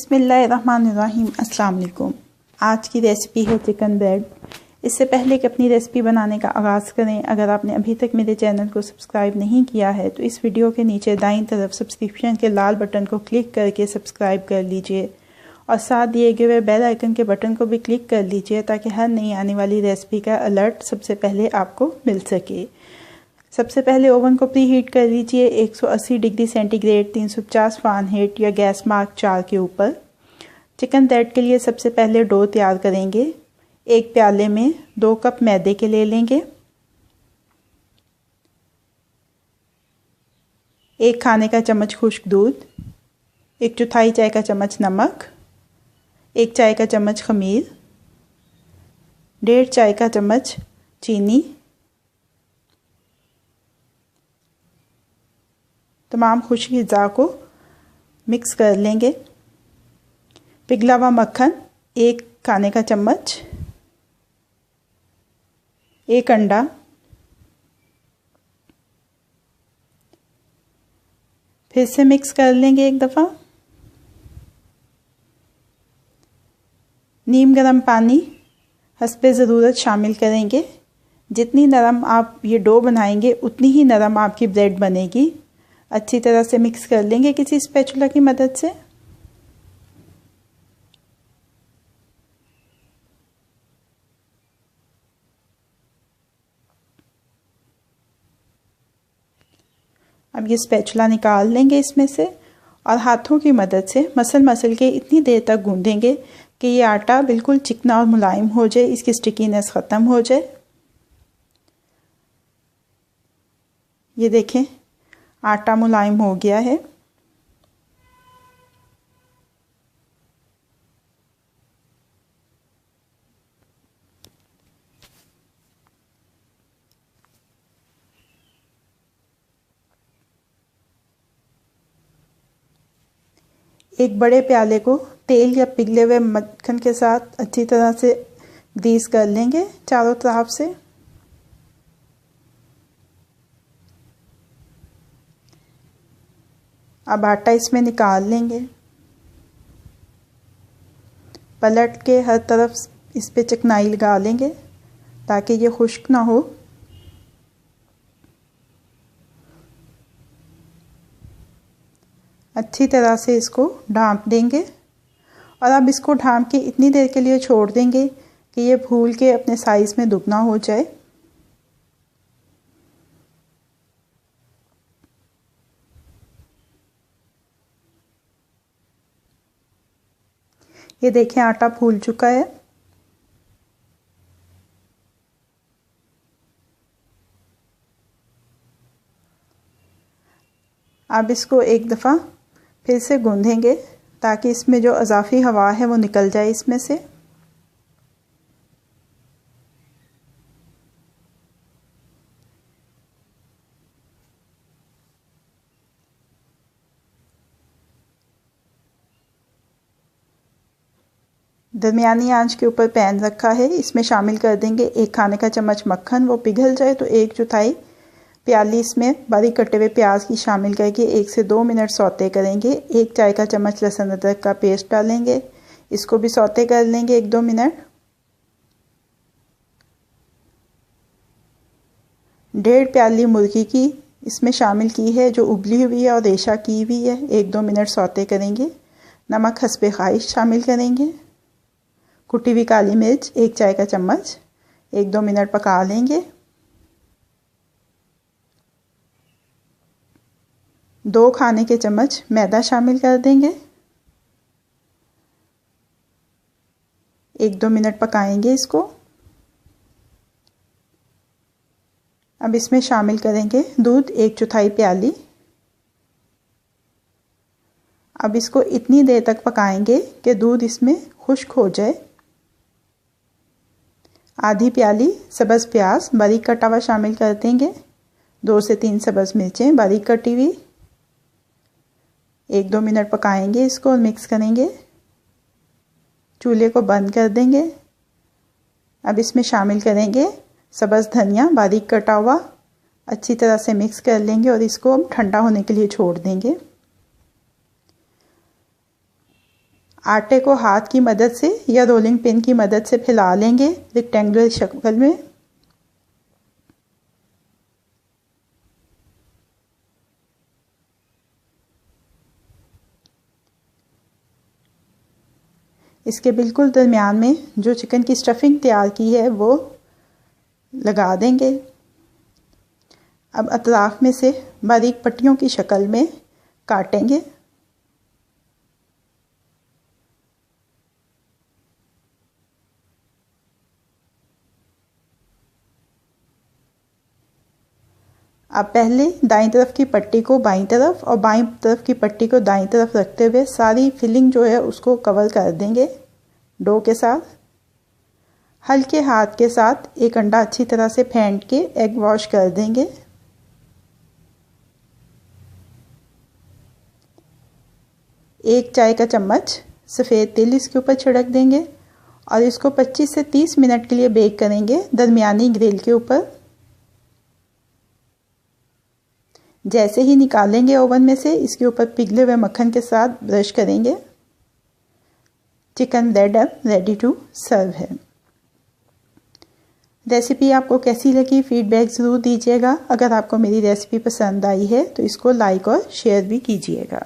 बिस्मिल्लाहिर्रहमानिर्रहीम। अस्सलाम वालेकुम। आज की रेसिपी है चिकन ब्रेड। इससे पहले कि अपनी रेसिपी बनाने का आगाज़ करें, अगर आपने अभी तक मेरे चैनल को सब्सक्राइब नहीं किया है तो इस वीडियो के नीचे दाईं तरफ सब्सक्रिप्शन के लाल बटन को क्लिक करके सब्सक्राइब कर लीजिए और साथ दिए गए बेल आइकन के बटन को भी क्लिक कर लीजिए ताकि हर नई आने वाली रेसिपी का अलर्ट सबसे पहले आपको मिल सके। सबसे पहले ओवन को प्री हीट कर लीजिए 180 डिग्री सेंटीग्रेड 350 फ़ारेनहाइट या गैस मार्क 4 के ऊपर। चिकन ब्रेड के लिए सबसे पहले डो तैयार करेंगे। एक प्याले में 2 कप मैदे के ले लेंगे, 1 खाने का चम्मच खुश्क दूध, 1/4 चाय का चम्मच नमक, 1 चाय का चम्मच खमीर, 1.5 चाय का चम्मच चीनी। तमाम खुश्क अज़ा को मिक्स कर लेंगे। पिघला हुआ मक्खन 1 खाने का चम्मच, 1 अंडा, फिर से मिक्स कर लेंगे एक दफ़ा। नीम गर्म पानी हस्बे ज़रूरत शामिल करेंगे। जितनी नरम आप ये डो बनाएंगे उतनी ही नरम आपकी ब्रेड बनेगी। अच्छी तरह से मिक्स कर लेंगे किसी स्पैचुला की मदद से। अब ये स्पैचुला निकाल लेंगे इसमें से और हाथों की मदद से मसल के इतनी देर तक गूंदेंगे कि ये आटा बिल्कुल चिकना और मुलायम हो जाए, इसकी स्टिकीनेस ख़त्म हो जाए। ये देखें आटा मुलायम हो गया है। एक बड़े प्याले को तेल या पिघले हुए मक्खन के साथ अच्छी तरह से ग्रीस कर लेंगे चारों तरफ से। अब आटा इसमें निकाल लेंगे। पलट के हर तरफ इस पे चिकनाई लगा लेंगे ताकि ये खुश्क ना हो। अच्छी तरह से इसको ढाँप देंगे और अब इसको ढाँप के इतनी देर के लिए छोड़ देंगे कि ये फूल के अपने साइज़ में दुगना हो जाए। ये देखें आटा फूल चुका है। अब इसको एक दफ़ा फिर से गूंदेंगे ताकि इसमें जो अज़ाफ़ी हवा है वो निकल जाए इसमें से। दरमियानी आंच के ऊपर पैन रखा है, इसमें शामिल कर देंगे 1 खाने का चम्मच मक्खन। वो पिघल जाए तो 1/4 प्याली इसमें बारीक कटे हुए प्याज की शामिल करके 1 से 2 मिनट सौते करेंगे। 1 चाय का चम्मच लहसुन अदरक का पेस्ट डालेंगे, इसको भी सौते कर लेंगे 1-2 मिनट। 1.5 प्याली मुर्गी की इसमें शामिल की है जो उबली हुई है और रेशा की हुई है। 1-2 मिनट सौते करेंगे। नमक हस्बे ख्वाहिश शामिल करेंगे। कुटी हुई काली मिर्च 1 चाय का चम्मच 1-2 मिनट पका लेंगे। 2 खाने के चम्मच मैदा शामिल कर देंगे। 1-2 मिनट पकाएंगे इसको। अब इसमें शामिल करेंगे दूध 1/4 प्याली। अब इसको इतनी देर तक पकाएंगे कि दूध इसमें खुश्क हो जाए। आधी प्याली सब्ज़ प्याज बारीक कटा हुआ शामिल कर देंगे। 2 से 3 सब्ज़ मिर्चें बारीक कटी हुई। 1-2 मिनट पकाएंगे इसको और मिक्स करेंगे। चूल्हे को बंद कर देंगे। अब इसमें शामिल करेंगे सब्ज़ धनिया बारीक कटा हुआ। अच्छी तरह से मिक्स कर लेंगे और इसको ठंडा होने के लिए छोड़ देंगे। आटे को हाथ की मदद से या रोलिंग पिन की मदद से फैला लेंगे रेक्टेंगुलर शक्ल में। इसके बिल्कुल दरमियान में जो चिकन की स्टफिंग तैयार की है वो लगा देंगे। अब अतराफ में से बारीक पट्टियों की शक्ल में काटेंगे। अब पहले दाईं तरफ की पट्टी को बाईं तरफ और बाईं तरफ की पट्टी को दाईं तरफ रखते हुए सारी फिलिंग जो है उसको कवर कर देंगे डो के साथ। हल्के हाथ के साथ एक अंडा अच्छी तरह से फेंट के एग वॉश कर देंगे। एक चाय का चम्मच सफ़ेद तेल इसके ऊपर छिड़क देंगे और इसको 25 से 30 मिनट के लिए बेक करेंगे दरमियानी ग्रिल के ऊपर। जैसे ही निकालेंगे ओवन में से इसके ऊपर पिघले हुए मक्खन के साथ ब्रश करेंगे। चिकन ब्रेड अब रेडी टू सर्व है। रेसिपी आपको कैसी लगी फीडबैक ज़रूर दीजिएगा। अगर आपको मेरी रेसिपी पसंद आई है तो इसको लाइक और शेयर भी कीजिएगा।